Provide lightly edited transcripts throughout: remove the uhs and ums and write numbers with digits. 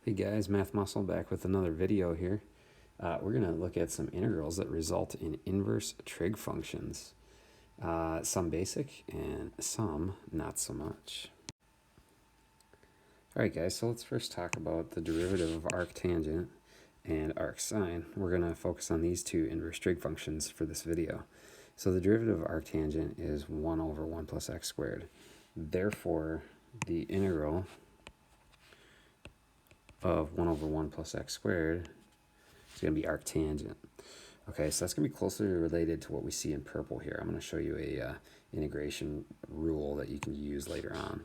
Hey guys, Math Muscle back with another video here. We're going to look at some integrals that result in inverse trig functions. Some basic and some not so much. Alright guys, so let's first talk about the derivative of arctangent and arcsine. We're going to focus on these two inverse trig functions for this video. So the derivative of arctangent is 1 over 1 plus x squared. Therefore, the integral of 1 over 1 plus x squared is going to be arctangent. Okay, so that's going to be closely related to what we see in purple here. I'm going to show you a integration rule that you can use later on.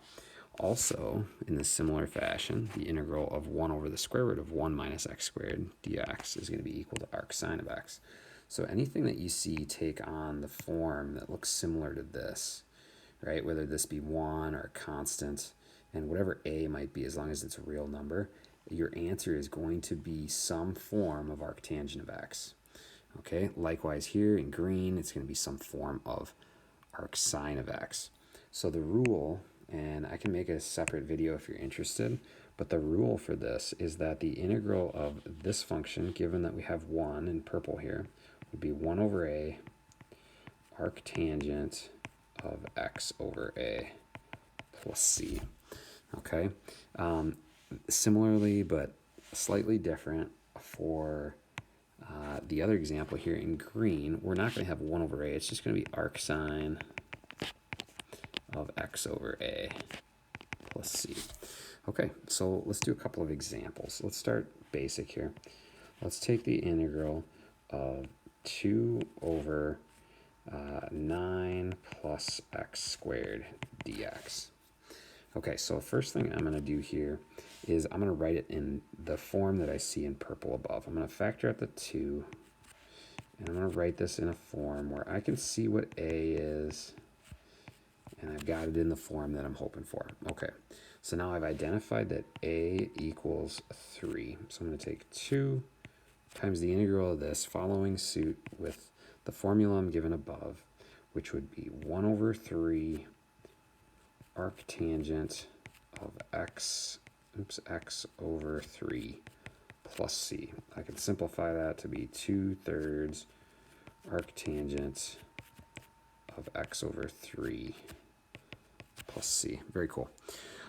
Also, in a similar fashion, the integral of 1 over the square root of 1 minus x squared dx is going to be equal to arcsine of x. So anything that you see take on the form that looks similar to this, right, whether this be 1 or a constant, and whatever a might be, as long as it's a real number, your answer is going to be some form of arctangent of x. Okay, likewise here in green, it's going to be some form of arcsine of x. So the rule, and I can make a separate video if you're interested, but the rule for this is that the integral of this function, given that we have 1 in purple here, would be 1 over a arctangent of x over a plus c. Okay, similarly but slightly different for the other example here in green, we're not going to have 1 over a. It's just going to be arcsine of x over a plus c. Okay, so let's do a couple of examples. Let's start basic here. Let's take the integral of 2 over 9 plus x squared dx. Okay, so first thing I'm going to do here is I'm going to write it in the form that I see in purple above. I'm going to factor out the 2, and I'm going to write this in a form where I can see what a is, and I've got it in the form that I'm hoping for. Okay, so now I've identified that a equals 3. So I'm going to take 2 times the integral of this, following suit with the formula I'm given above, which would be 1 over 3 arctangent of x over 3 plus c. I can simplify that to be 2/3 arctangent of x over 3 plus c. Very cool.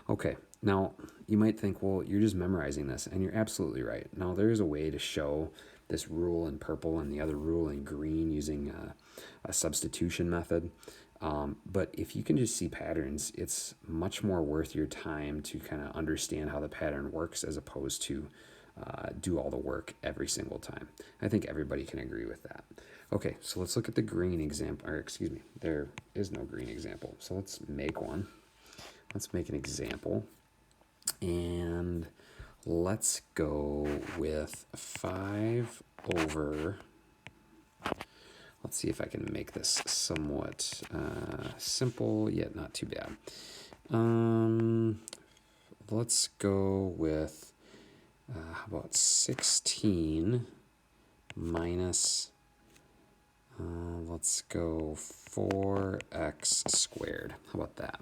Okay, now you might think, well, you're just memorizing this, and you're absolutely right. Now there is a way to show this rule in purple and the other rule in green using a substitution method. But if you can just see patterns, it's much more worth your time to kind of understand how the pattern works as opposed to do all the work every single time. I think everybody can agree with that. Okay, so let's look at the green example, or excuse me, there is no green example. So let's make one. Let's make an example. And let's go with 5 over... Let's see if I can make this somewhat simple, yet not too bad. Let's go with, how about 16 minus, let's go 4x squared. How about that?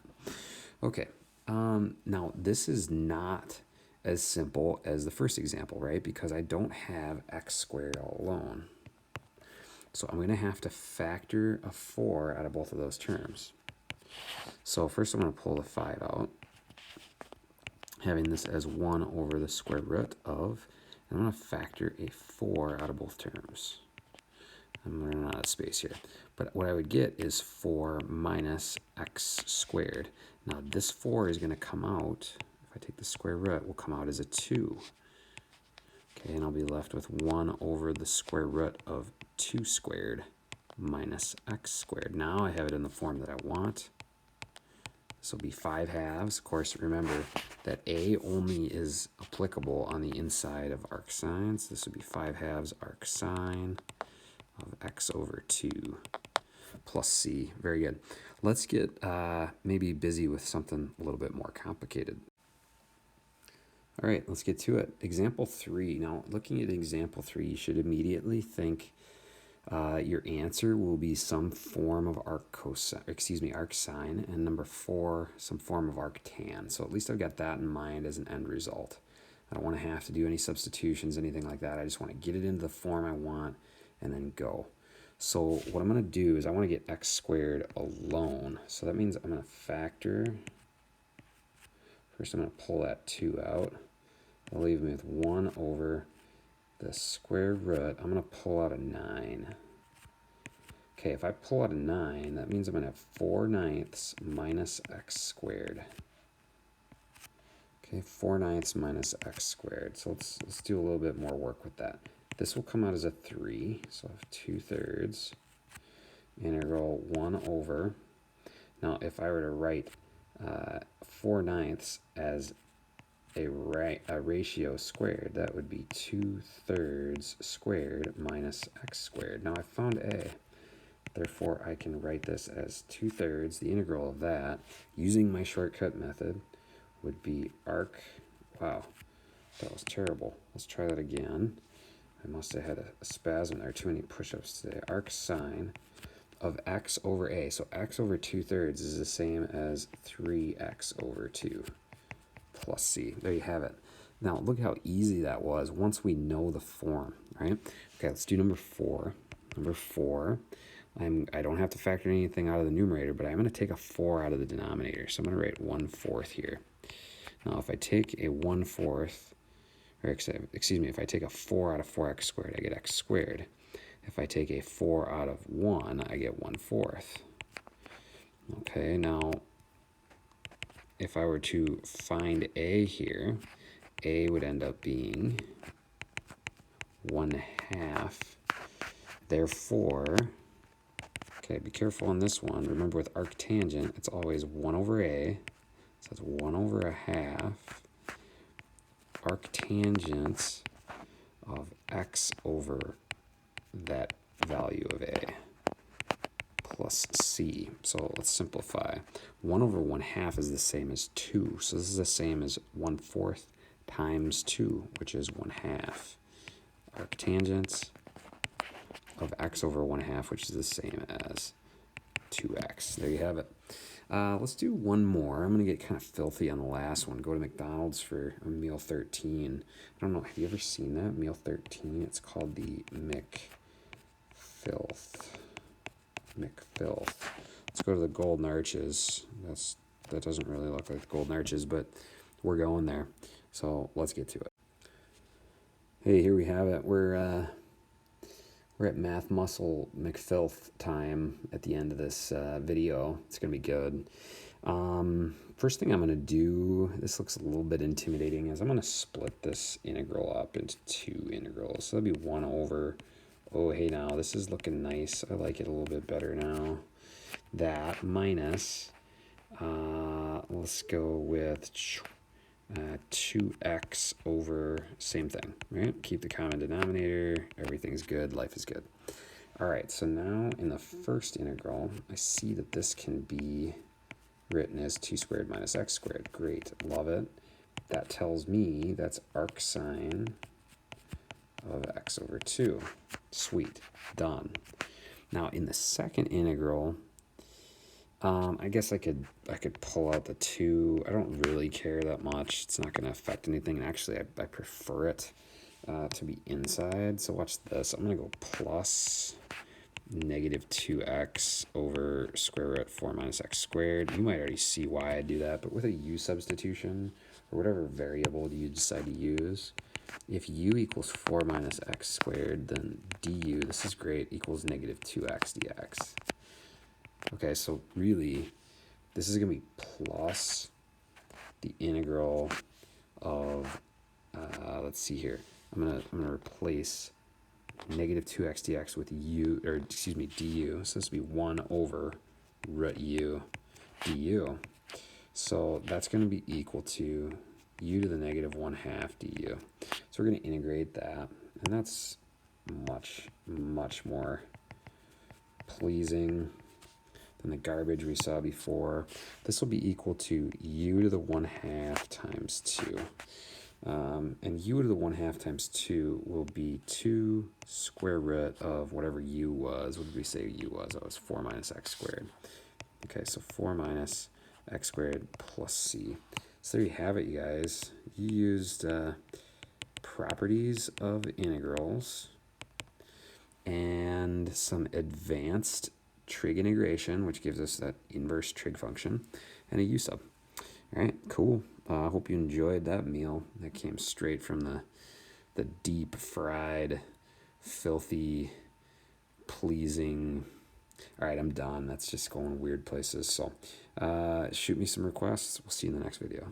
Okay, now this is not as simple as the first example, right? Because I don't have x squared all alone. So I'm going to have to factor a 4 out of both of those terms. So first I'm going to pull the 5 out, having this as 1 over the square root of, and I'm going to factor a 4 out of both terms. I'm running out of space here. But what I would get is 4 minus x squared. Now this 4 is going to come out, if I take the square root, will come out as a 2. Okay, and I'll be left with 1 over the square root of 2 squared minus x squared. Now I have it in the form that I want. This will be 5 halves. Of course, remember that a only is applicable on the inside of arcsines. This would be 5 halves arcsine of x over 2 plus c. Very good. Let's get maybe busy with something a little bit more complicated. All right, let's get to it. Example 3. Now, looking at example 3, you should immediately think your answer will be some form of arcsine, and number 4, some form of arctan. So at least I've got that in mind as an end result. I don't want to have to do any substitutions, anything like that. I just want to get it into the form I want and then go. So what I'm going to do is I want to get x squared alone. So that means I'm going to factor. First I'm going to pull that 2 out. I'll leave me with 1 over the square root. I'm going to pull out a 9. Okay, if I pull out a 9, that means I'm going to have 4/9 minus x squared. Okay, 4/9 minus x squared. So let's do a little bit more work with that. This will come out as a 3, so I have 2/3 integral 1 over. Now, if I were to write 4/9 as a ratio squared, that would be 2/3 squared minus x squared. Now I found a. Therefore, I can write this as 2/3. The integral of that, using my shortcut method, would be arc. Wow, that was terrible. Let's try that again. I must have had a spasm there. Too many push-ups today. Arc sine of x over a. So x over 2/3 is the same as 3x over 2 plus c. There you have it. Now, look how easy that was once we know the form, right? Okay, let's do number 4. Number 4. I don't have to factor anything out of the numerator, but I'm going to take a 4 out of the denominator. So I'm going to write 1/4 here. Now, if I take a 1/4, or excuse me, if I take a 4 out of 4x squared, I get x squared. If I take a 4 out of 1, I get 1/4. Okay, now, if I were to find a here, a would end up being 1/2. Therefore, okay, be careful on this one. Remember, with arctangent, it's always 1 over a. So it's 1 over 1/2 arctangent of x over that value of a plus c. So let's simplify. 1 over 1/2 is the same as 2. So this is the same as 1/4 times 2, which is 1/2. Arctangent of x over 1/2, which is the same as 2x. There you have it. Let's do one more. I'm going to get kind of filthy on the last one. Go to McDonald's for a meal 13. I don't know. Have you ever seen that? Meal 13. It's called the McFilth. Let's go to the Golden Arches. That doesn't really look like the Golden Arches, but we're going there. So let's get to it. Hey, here we have it. We're at Math Muscle McFilth time at the end of this video. It's going to be good. First thing I'm going to do, this looks a little bit intimidating, is I'm going to split this integral up into 2 integrals. So that'd be 1 over, oh, hey, now this is looking nice. I like it a little bit better now. That minus, let's go with 2x over same thing, right? Keep the common denominator. Everything's good. Life is good. All right, so now in the first integral, I see that this can be written as 2 squared minus x squared. Great. Love it. That tells me that's arc sine of x over 2. Sweet. Done. Now in the second integral, I guess I could pull out the 2. I don't really care that much. It's not going to affect anything. And actually, I prefer it to be inside. So watch this. I'm going to go plus negative 2x over square root 4 minus x squared. You might already see why I do that, but with a u substitution, or whatever variable you decide to use, if u equals 4 minus x squared, then du, this is great, equals negative 2x dx. Okay, so really, this is going to be plus the integral of, let's see here. I'm gonna replace negative 2x dx with u, or excuse me, du. So this will be 1 over root u du. So that's going to be equal to u to the negative 1/2 du. So we're going to integrate that, and that's much, much more pleasing than the garbage we saw before. This will be equal to u to the 1/2 times 2. And u to the 1/2 times 2 will be 2 square root of whatever u was. What did we say u was? Oh, it was 4 minus x squared. Okay, so 4 minus x squared plus c. So there you have it, you guys. You used properties of integrals and some advanced trig integration, which gives us that inverse trig function, and a u sub. All right, cool. I hope you enjoyed that meal. That came straight from the deep fried, filthy, pleasing. All right, I'm done. That's just going weird places. So shoot me some requests. We'll see you in the next video.